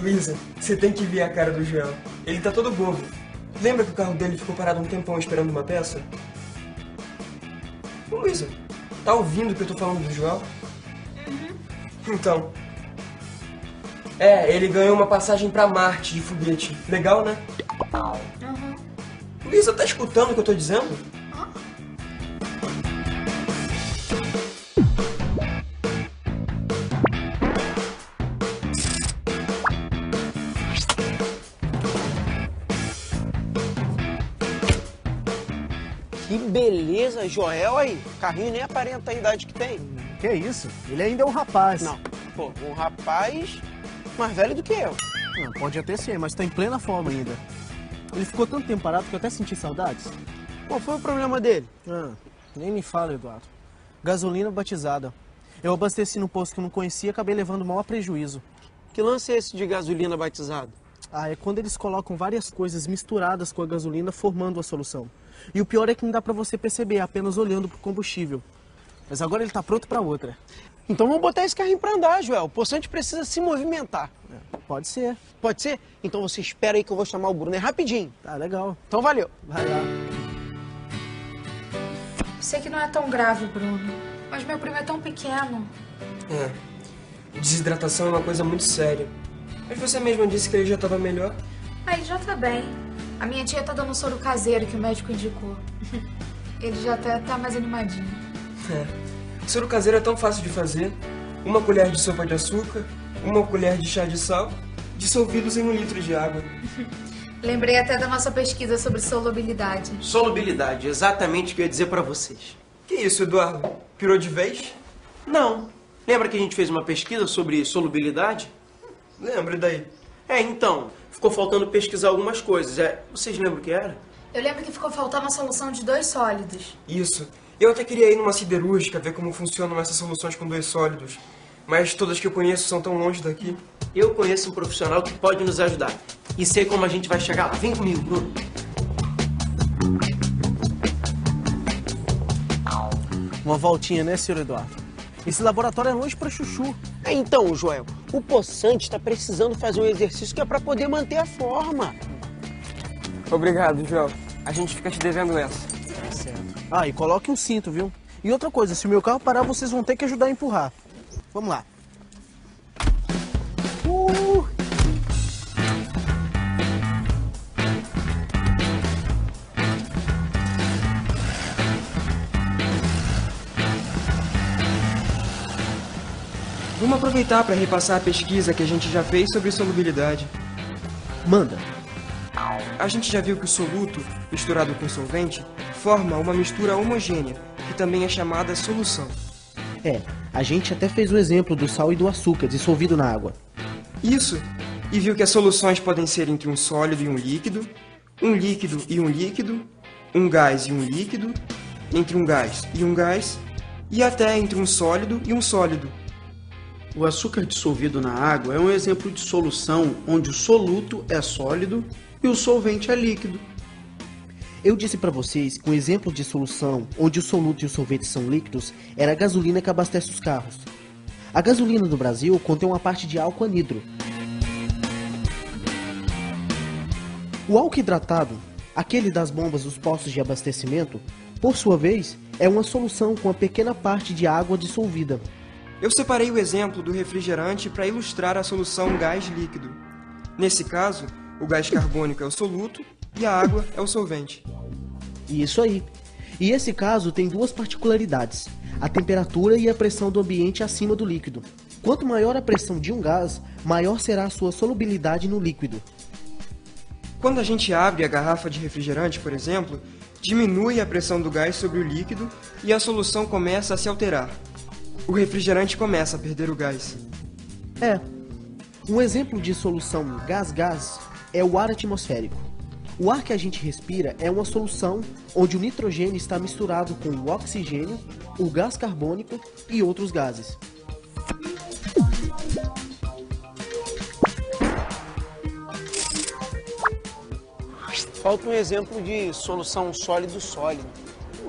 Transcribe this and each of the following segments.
Luísa, você tem que ver a cara do Joel. Ele tá todo bobo. Lembra que o carro dele ficou parado um tempão esperando uma peça? Ô, Luísa, tá ouvindo o que eu tô falando do Joel? Então... ele ganhou uma passagem pra Marte de foguete. Legal, né? Luísa, tá escutando o que eu tô dizendo? Que beleza, Joel aí. Carrinho nem aparenta a idade que tem. Que isso? Ele ainda é um rapaz. Não, pô, um rapaz mais velho do que eu. Não, pode até ser, mas tá em plena forma ainda. Ele ficou tanto tempo parado que eu até senti saudades. Qual foi o problema dele? Nem me fala, Eduardo. Gasolina batizada. Eu abasteci num posto que eu não conhecia e acabei levando o maior prejuízo. Que lance é esse de gasolina batizado? É quando eles colocam várias coisas misturadas com a gasolina formando a solução. E o pior é que não dá pra você perceber apenas olhando pro combustível. Mas agora ele tá pronto pra outra. Então vamos botar esse carrinho pra andar, Joel. O poçante precisa se movimentar. Pode ser. Pode ser? Então você espera aí que eu vou chamar o Bruno. É rapidinho. Tá, legal. Então valeu. Vai lá. Sei que não é tão grave, Bruno, mas meu primo é tão pequeno. Desidratação é uma coisa muito séria. Mas você mesma disse que ele já estava melhor. Ele já tá bem. A minha tia tá dando um soro caseiro que o médico indicou. Ele já até tá mais animadinho. Soro caseiro é tão fácil de fazer. Uma colher de sopa de açúcar, uma colher de chá de sal, dissolvidos em 1 litro de água. Lembrei até da nossa pesquisa sobre solubilidade. Solubilidade, exatamente o que eu ia dizer pra vocês. Que isso, Eduardo? Pirou de vez? Não. Lembra que a gente fez uma pesquisa sobre solubilidade? Lembro, e daí? Então, ficou faltando pesquisar algumas coisas. Vocês lembram o que era? Eu lembro que ficou faltando a solução de 2 sólidos. Isso. Eu até queria ir numa siderúrgica ver como funcionam essas soluções com 2 sólidos. Mas todas que eu conheço são tão longe daqui. Eu conheço um profissional que pode nos ajudar. E sei como a gente vai chegar lá. Vem comigo, Bruno. Uma voltinha, né, senhor Eduardo? Esse laboratório é longe pra chuchu. Então, Joel, o poçante está precisando fazer um exercício que é para poder manter a forma. Obrigado, Joel. A gente fica te devendo essa. Certo. E coloque um cinto, viu? E outra coisa, se o meu carro parar, vocês vão ter que ajudar a empurrar. Vamos lá. Vamos aproveitar para repassar a pesquisa que a gente já fez sobre solubilidade. Manda. A gente já viu que o soluto, misturado com solvente, forma uma mistura homogênea, que também é chamada solução. A gente até fez o exemplo do sal e do açúcar dissolvido na água. Isso! E viu que as soluções podem ser entre um sólido e um líquido e um líquido, um gás e um líquido, entre um gás e até entre um sólido e um sólido. O açúcar dissolvido na água é um exemplo de solução onde o soluto é sólido e o solvente é líquido. Eu disse para vocês que um exemplo de solução onde o soluto e o solvente são líquidos era a gasolina que abastece os carros. A gasolina do Brasil contém uma parte de álcool anidro. O álcool hidratado, aquele das bombas dos postos de abastecimento, por sua vez, é uma solução com uma pequena parte de água dissolvida. Eu separei o exemplo do refrigerante para ilustrar a solução gás líquido. Nesse caso, o gás carbônico é o soluto e a água é o solvente. Isso aí. E esse caso tem 2 particularidades: a temperatura e a pressão do ambiente acima do líquido. Quanto maior a pressão de um gás, maior será a sua solubilidade no líquido. Quando a gente abre a garrafa de refrigerante, por exemplo, diminui a pressão do gás sobre o líquido e a solução começa a se alterar. O refrigerante começa a perder o gás. Um exemplo de solução gás-gás é o ar atmosférico. O ar que a gente respira é uma solução onde o nitrogênio está misturado com o oxigênio, o gás carbônico e outros gases. Falta um exemplo de solução sólido-sólido.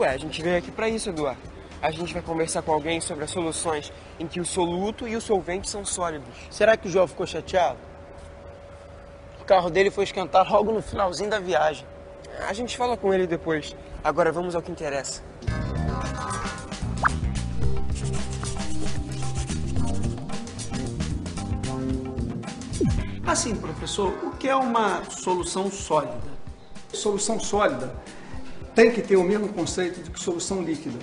A gente veio aqui para isso, Eduardo. A gente vai conversar com alguém sobre as soluções em que o soluto e o solvente são sólidos. Será que o João ficou chateado? O carro dele foi esquentar logo no finalzinho da viagem. A gente fala com ele depois. Agora vamos ao que interessa. Assim, professor, o que é uma solução sólida? Solução sólida tem que ter o mesmo conceito de que solução líquida,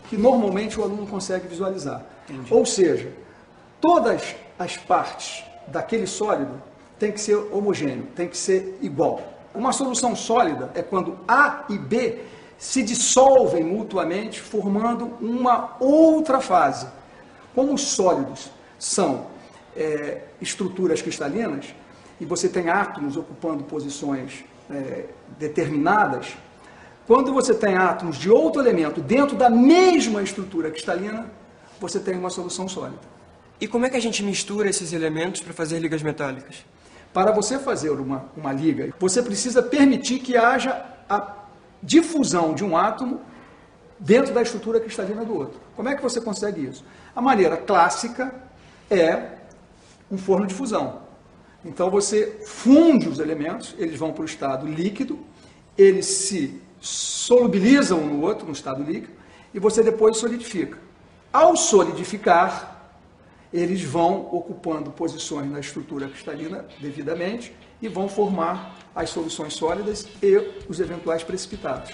que normalmente o aluno consegue visualizar. Entendi. Ou seja, todas as partes daquele sólido tem que ser homogêneo, tem que ser igual. Uma solução sólida é quando A e B se dissolvem mutuamente, formando uma outra fase. Como os sólidos são estruturas cristalinas, e você tem átomos ocupando posições determinadas, quando você tem átomos de outro elemento dentro da mesma estrutura cristalina, você tem uma solução sólida. E como é que a gente mistura esses elementos para fazer ligas metálicas? Para você fazer uma liga, você precisa permitir que haja a difusão de um átomo dentro da estrutura cristalina do outro. Como é que você consegue isso? A maneira clássica é um forno de fusão. Então você funde os elementos, eles vão para o estado líquido, eles se solubilizam um no outro, no estado líquido, e você depois solidifica. Ao solidificar, eles vão ocupando posições na estrutura cristalina devidamente e vão formar as soluções sólidas e os eventuais precipitados.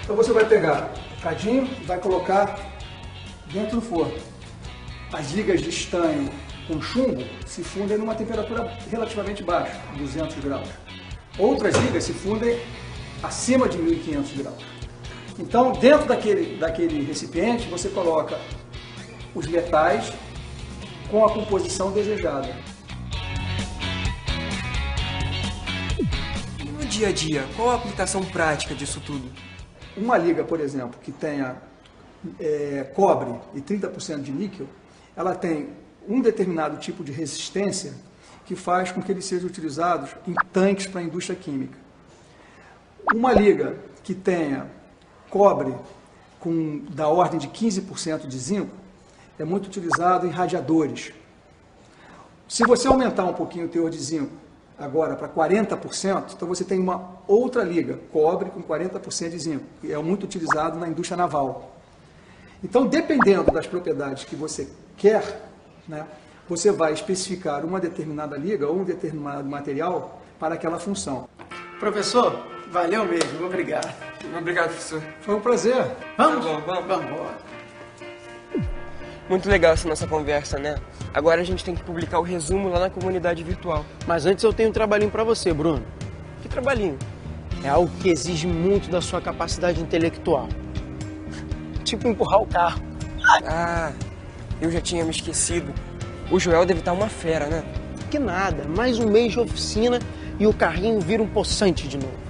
Então você vai pegar o cadinho e vai colocar dentro do forno. As ligas de estanho com chumbo se fundem numa temperatura relativamente baixa, 200 graus. Outras ligas se fundem acima de 1500 graus. Então, dentro daquele recipiente, você coloca os metais com a composição desejada. E no dia a dia, qual a aplicação prática disso tudo? Uma liga, por exemplo, que tenha cobre e 30% de níquel, ela tem um determinado tipo de resistência que faz com que eles sejam utilizados em tanques para a indústria química. Uma liga que tenha cobre da ordem de 15% de zinco é muito utilizado em radiadores. Se você aumentar um pouquinho o teor de zinco agora para 40%, então você tem uma outra liga, cobre com 40% de zinco, que é muito utilizado na indústria naval. Então, dependendo das propriedades que você quer, né, você vai especificar uma determinada liga ou um determinado material para aquela função. Professor, valeu mesmo, obrigado. Obrigado, professor. Foi um prazer. Vamos? Tá bom, vamos. Vamos. Muito legal essa nossa conversa, né? Agora a gente tem que publicar o resumo lá na comunidade virtual. Mas antes eu tenho um trabalhinho pra você, Bruno. Que trabalhinho. É algo que exige muito da sua capacidade intelectual. Tipo empurrar o carro. Ah, eu já tinha me esquecido. O Joel deve estar uma fera, né? Que nada, mais um mês de oficina e o carrinho vira um poçante de novo.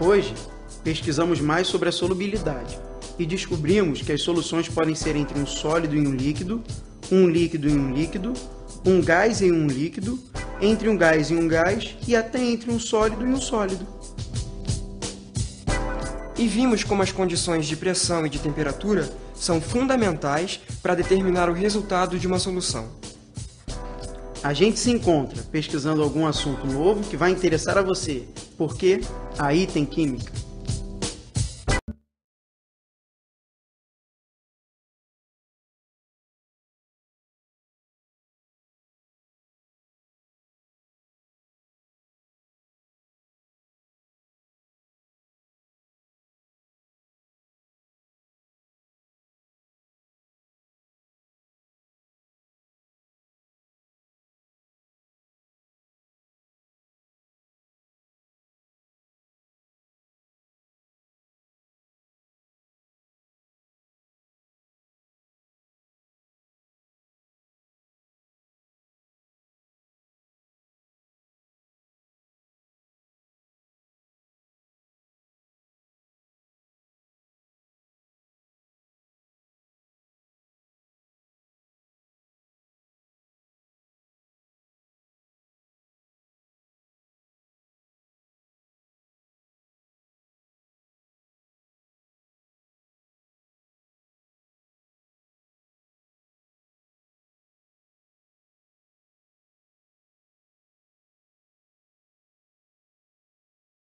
Hoje, pesquisamos mais sobre a solubilidade e descobrimos que as soluções podem ser entre um sólido e um líquido e um líquido, um gás e um líquido, entre um gás e um gás e até entre um sólido e um sólido. E vimos como as condições de pressão e de temperatura são fundamentais para determinar o resultado de uma solução. A gente se encontra pesquisando algum assunto novo que vai interessar a você, porque aí tem química.